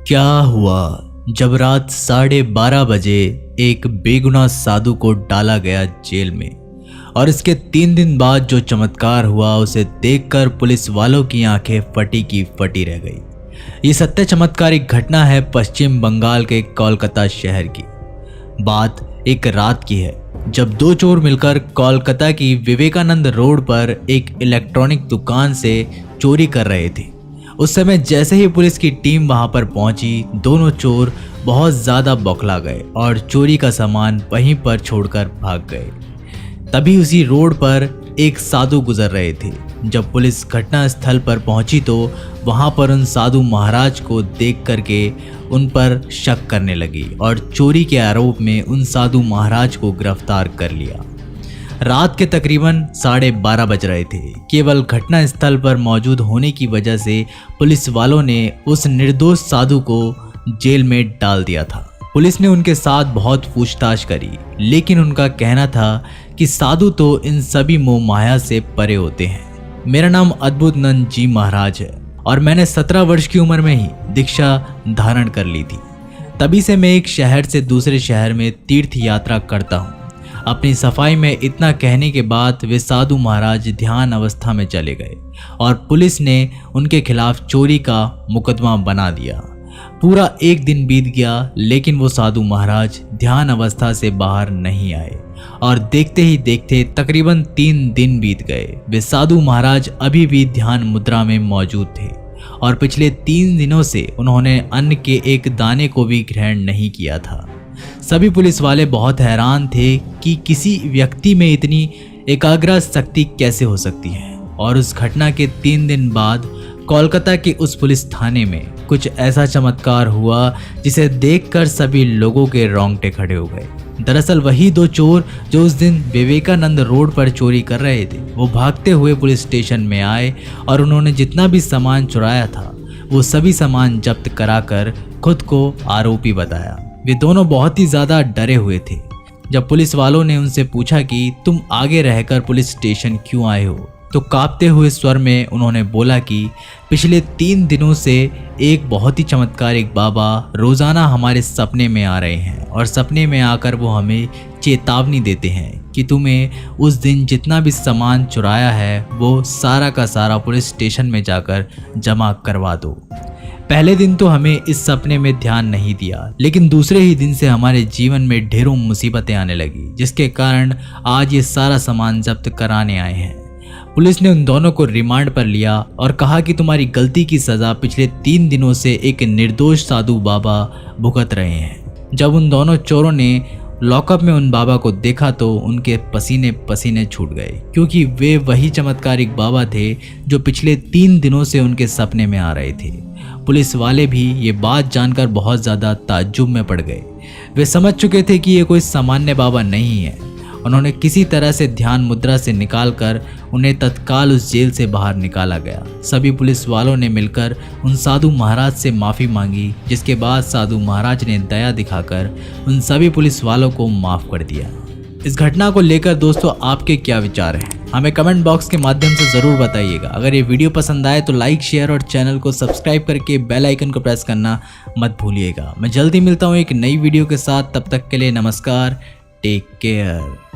क्या हुआ जब रात 12:30 बजे एक बेगुनाह साधु को डाला गया जेल में, और इसके 3 दिन बाद जो चमत्कार हुआ उसे देखकर पुलिस वालों की आंखें फटी की फटी रह गई। ये सत्य चमत्कारिक घटना है पश्चिम बंगाल के कोलकाता शहर की। बात एक रात की है जब 2 चोर मिलकर कोलकाता की विवेकानंद रोड पर एक इलेक्ट्रॉनिक दुकान से चोरी कर रहे थे। उस समय जैसे ही पुलिस की टीम वहां पर पहुंची, दोनों चोर बहुत ज्यादा बौखला गए और चोरी का सामान वहीं पर छोड़कर भाग गए। तभी उसी रोड पर एक साधु गुजर रहे थे। जब पुलिस घटना स्थल पर पहुंची तो वहां पर उन साधु महाराज को देख करके उन पर शक करने लगी और चोरी के आरोप में उन साधु महाराज को गिरफ्तार कर लिया। रात के तकरीबन 12:30 बज रहे थे। केवल घटना स्थल पर मौजूद होने की वजह से पुलिस वालों ने उस निर्दोष साधु को जेल में डाल दिया था। पुलिस ने उनके साथ बहुत पूछताछ करी, लेकिन उनका कहना था कि साधु तो इन सभी मोह माया से परे होते हैं। मेरा नाम अद्भुतानंद जी महाराज है और मैंने 17 वर्ष की उम्र में ही दीक्षा धारण कर ली थी। तभी से मैं एक शहर से दूसरे शहर में तीर्थ यात्रा करता हूँ। अपनी सफाई में इतना कहने के बाद वे साधु महाराज ध्यान अवस्था में चले गए और पुलिस ने उनके खिलाफ चोरी का मुकदमा बना दिया। पूरा एक दिन बीत गया, लेकिन वो साधु महाराज ध्यान अवस्था से बाहर नहीं आए और देखते ही देखते तकरीबन 3 दिन बीत गए। वे साधु महाराज अभी भी ध्यान मुद्रा में मौजूद थे और पिछले 3 दिनों से उन्होंने अन्न के एक दाने को भी ग्रहण नहीं किया था। सभी पुलिस वाले बहुत हैरान थे कि किसी व्यक्ति में इतनी एकाग्र शक्ति कैसे हो सकती है। और उस घटना के 3 दिन बाद कोलकाता के उस पुलिस थाने में कुछ ऐसा चमत्कार हुआ जिसे देखकर सभी लोगों के रोंगटे खड़े हो गए। दरअसल वही 2 चोर जो उस दिन विवेकानंद रोड पर चोरी कर रहे थे, वो भागते हुए पुलिस स्टेशन में आए और उन्होंने जितना भी सामान चुराया था वो सभी सामान जब्त कराकर खुद को आरोपी बताया। वे दोनों बहुत ही ज़्यादा डरे हुए थे। जब पुलिस वालों ने उनसे पूछा कि तुम आगे रहकर पुलिस स्टेशन क्यों आए हो, तो कांपते हुए स्वर में उन्होंने बोला कि पिछले 3 दिनों से एक बहुत ही चमत्कारिक बाबा रोज़ाना हमारे सपने में आ रहे हैं और सपने में आकर वो हमें चेतावनी देते हैं कि तुम्हें उस दिन जितना भी सामान चुराया है वो सारा का सारा पुलिस स्टेशन में जाकर जमा करवा दो। पहले दिन तो हमें इस सपने में ध्यान नहीं दिया, लेकिन दूसरे ही दिन से हमारे जीवन में ढेरों मुसीबतें आने लगी, जिसके कारण आज ये सारा सामान जब्त कराने आए हैं। पुलिस ने उन दोनों को रिमांड पर लिया और कहा कि तुम्हारी गलती की सज़ा पिछले 3 दिनों से एक निर्दोष साधु बाबा भुगत रहे हैं। जब उन दोनों चोरों ने लॉकअप में उन बाबा को देखा तो उनके पसीने पसीने छूट गए, क्योंकि वे वही चमत्कारिक बाबा थे जो पिछले 3 दिनों से उनके सपने में आ रहे थे। पुलिस वाले भी ये बात जानकर बहुत ज़्यादा ताज्जुब में पड़ गए। वे समझ चुके थे कि ये कोई सामान्य बाबा नहीं है। उन्होंने किसी तरह से ध्यान मुद्रा से निकालकर उन्हें तत्काल उस जेल से बाहर निकाला गया। सभी पुलिस वालों ने मिलकर उन साधु महाराज से माफ़ी मांगी, जिसके बाद साधु महाराज ने दया दिखाकर उन सभी पुलिस वालों को माफ़ कर दिया। इस घटना को लेकर दोस्तों आपके क्या विचार हैं, हमें कमेंट बॉक्स के माध्यम से ज़रूर बताइएगा। अगर ये वीडियो पसंद आए तो लाइक, शेयर और चैनल को सब्सक्राइब करके बेल आइकन को प्रेस करना मत भूलिएगा। मैं जल्दी मिलता हूँ एक नई वीडियो के साथ, तब तक के लिए नमस्कार, टेक केयर।